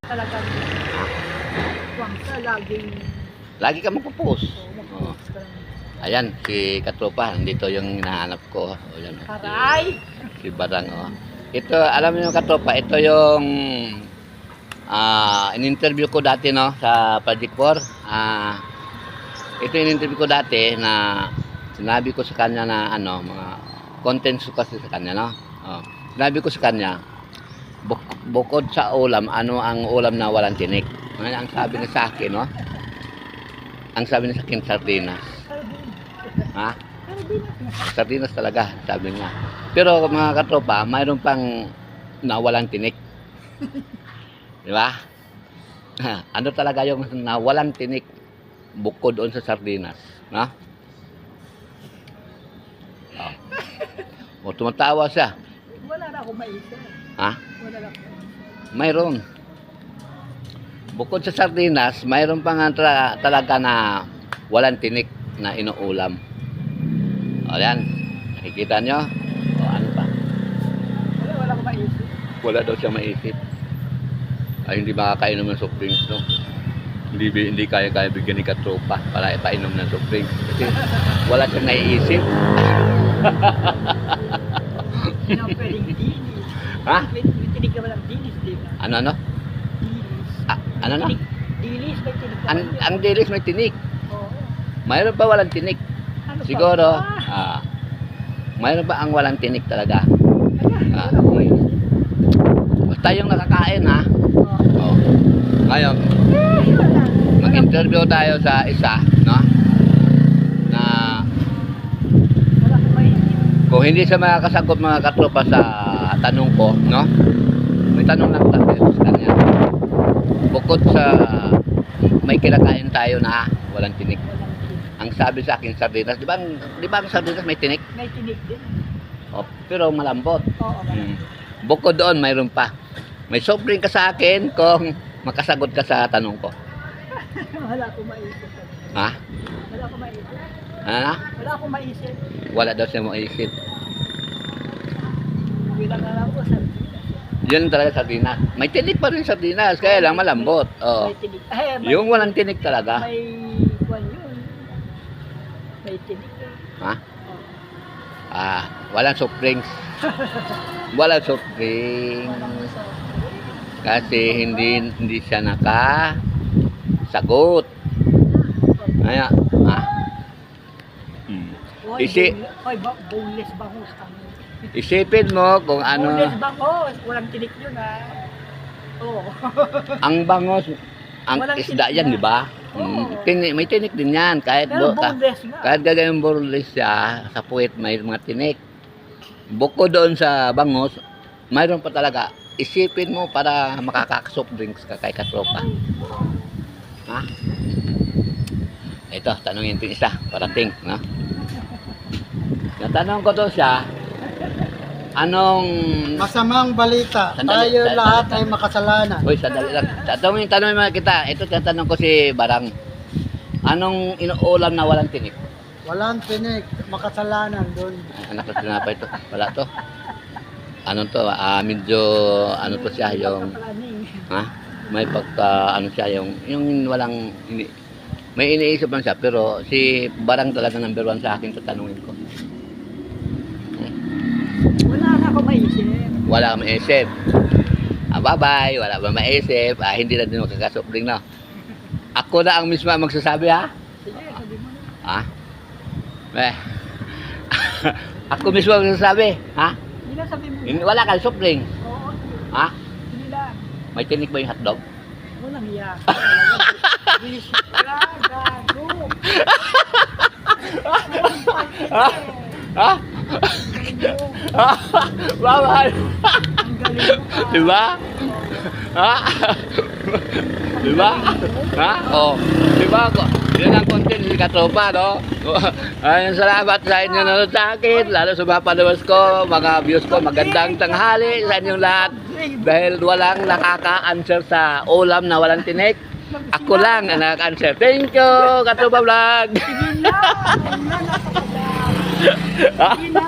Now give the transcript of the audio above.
Talagang kuwang ka, laging Lagi ka magpo-post. Oo. mag-post ka lang. Ayan, si Katropa, nandito yung hinahanap ko. O, yan, Aray! si Barang, oh. Ito, alam niyo Katropa, ito yung in-interview ko dati, no, sa Project 4. Ito yung in-interview ko dati na sinabi ko sa kanya na, ano, mga contents ko kasi sa kanya, no. Oh. Sinabi ko sa kanya, bukod sa ulam, ano ang ulam na walang tinik? Ang sabi niya sa akin, no? Ang sabi niya sa akin, sardinas. Ha? Sardinas talaga, sabi niya. Pero mga katropa, mayroon pang nawalang tinik. Di ba? Ano talaga yung nawalang tinik bukod doon sa sardinas? Ha? O, tumatawa siya. Wala na akong maisip. Ha? Wala na akong maisip. Mayroon. Bukod sa sardinas, mayroon pang talaga na walang tinik na inuulam. O yan, nakikita nyo? O ano pa? Wala akong maisip. Wala daw siya maisip. Ay hindi makakainom ng soft drinks, no? Hindi kaya bigyan ni Katropa para ipainom ng soft drinks. Kasi wala siyang naiisip. Hindi na pwedeng dilis. Ha? May tinig ka walang dilis, di ba? Ano? Dilis. Ano? Dilis, may tinig ka Ang dilis may tinik. Oo. Mayroon pa walang tinik. Ano pa Siguro, ba? mayroon ba ang walang tinik talaga? Wala akong maisip. Basta yung nakakain, ha? Oo. Oh. Ngayon, Wala. mag-interview tayo sa isa, no? Na Wala akong maisip. kung hindi siya makakasagot mga katropa sa tanong ko, no? May tanong lang tayo sa kanya. Bukod sa may kinakain tayo na walang tinik. Walang tinig. Ang sabi sa akin, sardinas. Di ba ang sardinas may tinik? May tinig din. Oh, pero malambot. Oo. Bukod doon, mayroon pa. May soft drink ka sa akin kung makasagot ka sa tanong ko. Wala akong maisip. Ha? Wala akong maisip. Ha? Wala akong maisip. Wala daw siya maisip. Bilang nga lang po, sardinas. Yun talaga sardinas. May tinik pa rin sardinas, kaya lang malambot. Oh. May tinig. Ay, may, Yung walang tinik talaga. may kwan yun. May tinig. Ha? Oo. Walang soft drinks. Walang soft drinks. Walang isang. Kasi hindi siya nakasagot. Kaya, Hoy, Isi- boneless bangus kami. isipin mo kung ano Boneless bangus. Walang tinig yun ha. Oo. ang bangos, ang Walang isda tinik yan, na. di ba? Oo. May tinik din yan. Pero boneless nga. Kahit gagawin boneless siya, sa puwet may mga tinik. Bukod doon sa bangos, mayroon pa talaga. Isipin mo para makaka-soft drinks ka kay Katropa. Ha? Ito, tanongin ko isa, parating, no? Natanong ko to siya, anong... Masamang balita. Sandali, Tayo sandali. lahat ay makasalanan. Uy, sandali lang. Tanongin mo kita. Ito, tatanong ko si Barang. Anong inuulam na walang tinik? Walang tinig. Makasalanan doon. Anak ko tinapay ito. Wala to. Ano to? Medyo, ano to siya, yung... Ha? May pagka, ano siya, yung walang... May iniisip lang siya, pero si Barang talaga number 1 sa akin, tatanungin ko. Wala na ako maisip. Wala kang maisip. Bye-bye. Wala ba maisip? Hindi na din magkakasupling na. Ako na ang mismo magsasabi, ha? Sige, sabi mo na. Ha? Ako mismo ang magsasabi, ha? Hindi na sabi mo na. Wala kang supling. Oo. Ha? Hindi lang. May tinik ba yung hotdog? Walang hiya. Bilis ka, gago. Ha? Ha? Bawal. Ang galing mo ka. Diba? Ha? Diba? Ha? Oh. Diba? Yan ang content ni Katropa, no? Ayun, salamat sa inyo nanonood sa akin. Lalo sa mga followers ko, mga views ko. Magandang tanghali sa inyong lahat. Dahil walang nakaka-answer sa ulam na walang tinik. Ako lang ang nakaka-answer. Thank you, Katropa Vlog. Sige na. Sige na.